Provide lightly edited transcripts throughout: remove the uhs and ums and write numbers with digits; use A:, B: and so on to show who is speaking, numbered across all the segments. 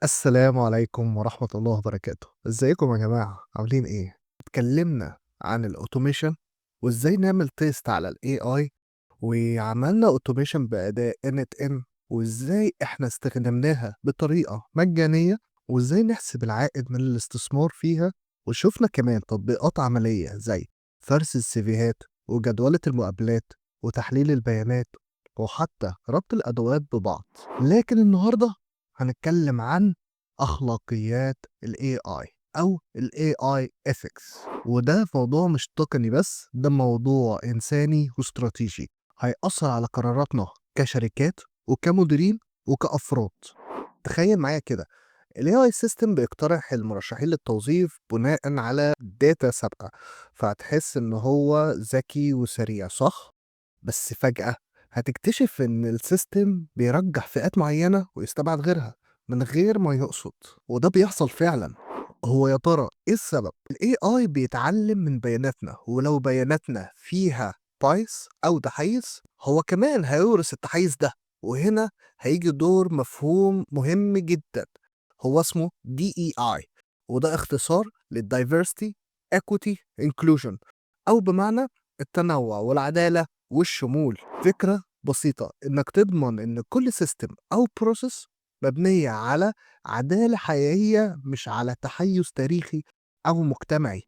A: السلام عليكم ورحمة الله وبركاته. ازيكم يا جماعة عاملين ايه؟ اتكلمنا عن الاوتوميشن وازاي نعمل تيست على الاي اي، وعملنا اوتوميشن بأداة NetN، وازاي احنا استخدمناها بطريقة مجانية، وازاي نحسب العائد من الاستثمار فيها. وشفنا كمان تطبيقات عملية زي فرز السيفيهات وجدولة المقابلات وتحليل البيانات وحتى ربط الأدوات ببعض. لكن النهاردة هنتكلم عن أخلاقيات ال AI أو ال AI Ethics، وده موضوع مش تقني بس، ده موضوع إنساني واستراتيجي هيأثر على قراراتنا كشركات وكمديرين وكأفراد. تخيل معايا كده، ال AI System بيقترح المرشحين للتوظيف بناء على داتا سابقة، فهتحس إن هو ذكي وسريع، صح؟ بس فجأة هتكتشف إن السيستم بيرجح فئات معينة ويستبعد غيرها من غير ما يقصد، وده بيحصل فعلا. هو يا ترى إيه السبب؟ ال AI بيتعلم من بياناتنا، ولو بياناتنا فيها بايس أو تحيز هو كمان هيورث التحيز ده. وهنا هيجي دور مفهوم مهم جدا، هو اسمه DEI، وده اختصار للدايفرستي Equity Inclusion، أو بمعنى التنوع والعدالة والشمول. فكرة بسيطة إنك تضمن إن كل سيستم أو بروسيس مبنية على عدالة حقيقية، مش على تحيز تاريخي أو مجتمعي.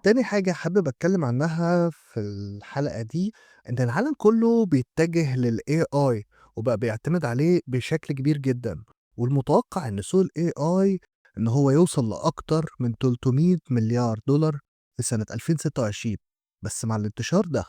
A: تاني حاجة حابب أتكلم عنها في الحلقة دي، إن العالم كله بيتجه لل AI وبقى بيعتمد عليه بشكل كبير جدا، والمتوقع إن سوق ال AI إن هو يوصل لأكتر من 300 مليار دولار في سنة 2026. بس مع الانتشار ده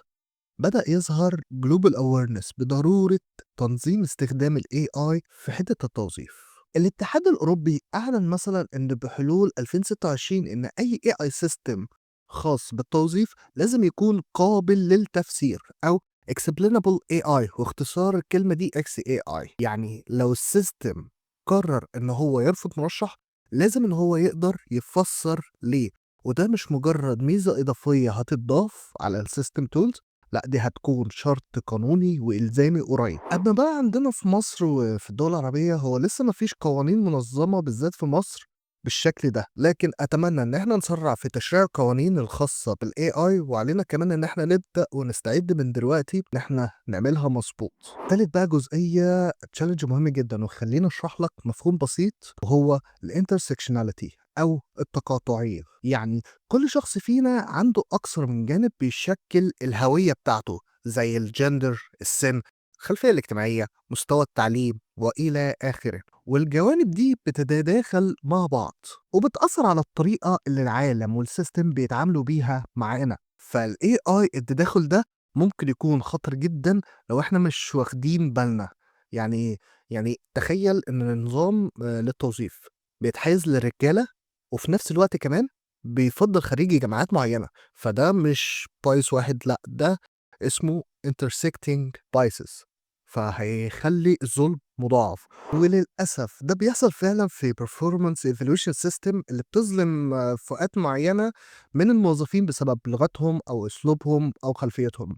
A: بدأ يظهر global awareness بضرورة تنظيم استخدام ال AI في حتة التوظيف. الاتحاد الأوروبي أعلن مثلا إن بحلول 2026 إن أي AI system خاص بالتوظيف لازم يكون قابل للتفسير أو explainable AI، واختصار الكلمة دي XAI. يعني لو السيستم قرر إن هو يرفض مرشح لازم إن هو يقدر يفسر ليه، وده مش مجرد ميزة إضافية هتضاف على السيستم تولز، لأ دي هتكون شرط قانوني وإلزامي قريب. أما بقى عندنا في مصر وفي الدول العربية هو لسه مفيش قوانين منظمة بالذات في مصر بالشكل ده، لكن أتمنى إن احنا نسرع في تشريع القوانين الخاصة بال AI، وعلينا كمان إن احنا نبدأ ونستعد من دلوقتي إن احنا نعملها مظبوط. تالت بقى جزئية تشالنج مهم جدا، وخليني أشرح لك مفهوم بسيط، وهو الانترسكشناليتي أو التقاطعية. يعني كل شخص فينا عنده أكثر من جانب بيشكل الهوية بتاعته، زي الجندر، السن، الخلفية الاجتماعية، مستوى التعليم وإلى آخره. والجوانب دي بتتداخل مع بعض وبتأثر على الطريقة اللي العالم والسيستم بيتعاملوا بيها معانا. فال AI التداخل ده ممكن يكون خطر جدا لو احنا مش واخدين بالنا. يعني يعني تخيل ان النظام للتوظيف بيتحيز للرجالة، وفي نفس الوقت كمان بيفضّل خريجي جامعات معيّنة، فده مش bias واحد، لأ ده اسمه intersecting biases، فهيخلّي الظلم مضاعف. وللأسف ده بيحصل فعلًا في performance evaluation system اللي بتظلم فئات معيّنة من الموظفين بسبب لغتهم أو أسلوبهم أو خلفيتهم.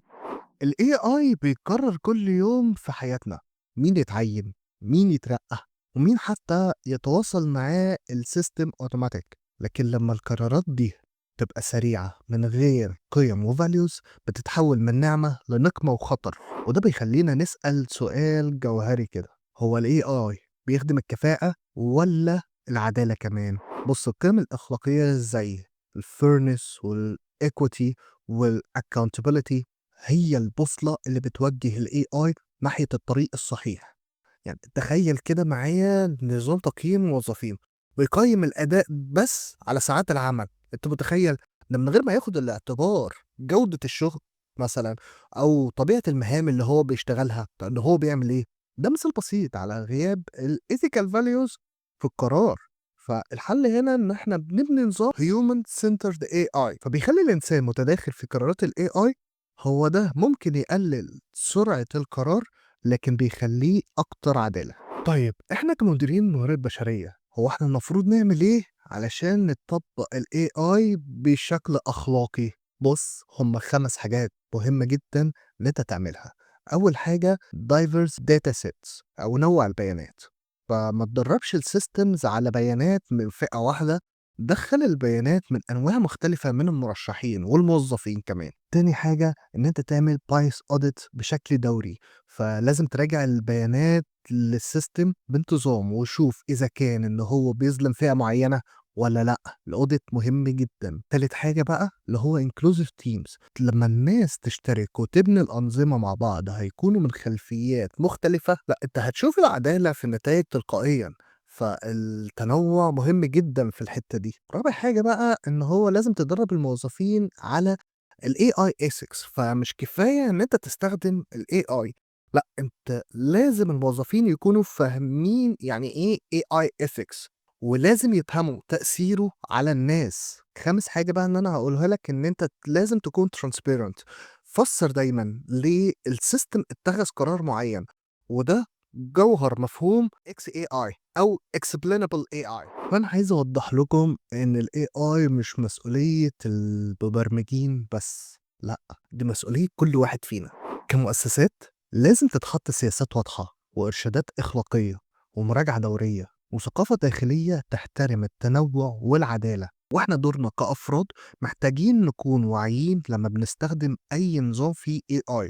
A: الAI بيتكرر كل يوم في حياتنا، مين يتعيّن، مين يترقّى، ومين حتى يتواصل معاه السيستم أوتوماتيك. لكن لمّا القرارات دي تبقى سريعة من غير قِيَم وvalues بتتحول من نعمة لنقمة وخطر، وده بيخلّينا نسأل سؤال جوهري كده، هو الAI بيخدم الكفاءة والّا العدالة كمان؟ بُص، القيم الأخلاقية زي الfairness والequity والaccountability هي البوصلة اللي بتوجه ال AI ناحية الطريق الصحيح. يعني تخيل كده معايا نظام تقييم موظفين بيقيم الأداء بس على ساعات العمل، أنت متخيل؟ ده من غير ما ياخد الاعتبار جودة الشغل مثلا أو طبيعة المهام اللي هو بيشتغلها، لأن هو بيعمل إيه. ده مثال بسيط على غياب ال ethical values في القرار. فالحل هنا إن إحنا بنبني نظام human centered AI، فبيخلي الإنسان متداخل في قرارات ال AI. هو ده ممكن يقلل سرعة القرار لكن بيخلّيه أكتر عدالة. طيب إحنا كمديرين موارد بشرية، هو إحنا المفروض نعمل إيه علشان نطبّق الAI بشكل أخلاقي؟ بُص، هم 5 حاجات مهمة جدًا إن أنت تعملها. أول حاجة diverse data sets أو نوّع البيانات، فما تدرّبش الsystems على بيانات من فئة واحدة، دخّل البيانات من أنواع مختلفة من المرشحين والموظفين كمان. تاني حاجة إن أنت تعمل bias audit بشكل دوري، فلازم تراجع البيانات للsystem بانتظام وشوف إذا كان إن هو بيظلم فئة معيّنة والّا لأ، الaudit مهم جدًا. تالت حاجة بقى اللي هو inclusive teams، لمّا الناس تشترك وتبني الأنظمة مع بعض هيكونوا من خلفيات مختلفة، لأ أنت هتشوف العدالة في النتايج تلقائيًا، فالتنوع مهم جدًا في الحتّة دي. رابع حاجة بقى إن هو لازم تدرّب الموظفين على الAI ethics، فمش كفاية إن أنت تستخدم الAI، لأ أنت لازم الموظفين يكونوا فاهمين يعني إيه AI ethics، ولازم يفهموا تأثيره على الناس. خامس حاجة بقى إن أنا هاقولها لك إن أنت لازم تكون transparent، فسّر دايمًا ليه السيستم اتخذ قرار معيّن، وده جوهر مفهوم XAI أو explainable AI. فأنا عايز أوضّح لكم إن الAI مش مسؤولية المبرمجين بس، لأ، دي مسؤولية كل واحد فينا. كمؤسسات لازم تتحط سياسات واضحة وإرشادات أخلاقية ومراجعة دورية وثقافة داخلية تحترم التنوع والعدالة. واحنا دورنا كأفراد محتاجين نكون واعيين لما بنستخدم أي نظام فيه AI،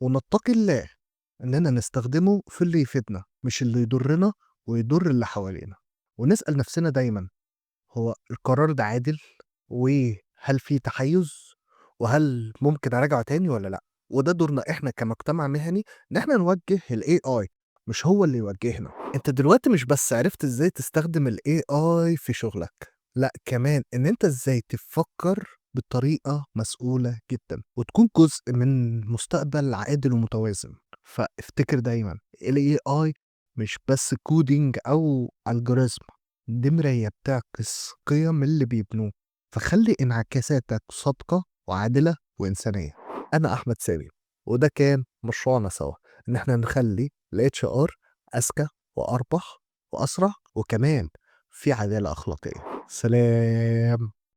A: ونتقي الله إننا نستخدمه في اللي يفيدنا مش اللي يضرنا ويضر اللي حوالينا. ونسأل نفسنا دايما هو القرار ده عادل؟ وهل في تحيُّز؟ وهل ممكن أراجعه تاني والّا لأ؟ وده دورنا إحنا كمجتمع مهني إن إحنا نوجّه الAI مش هو اللي يوجّهنا. أنت دلوقتي مش بس عرفت إزاي تستخدم الAI في شغلك، لأ كمان إن أنت إزاي تفكّر بطريقة مسؤولة جدًا، وتكون جزء من مستقبل عادل ومتوازن. فافتكر دايمًا الAI مش بس coding أو algorithm، دي مراية بتعكس قيم اللي بيبنوه، فخلي انعكاساتك صادقة وعادلة وإنسانية. أنا أحمد سامي، وده كان مشروعنا سوا إن إحنا نخلي ال HR أذكى وأربح وأسرع وكمان في عدالة أخلاقية. سلام.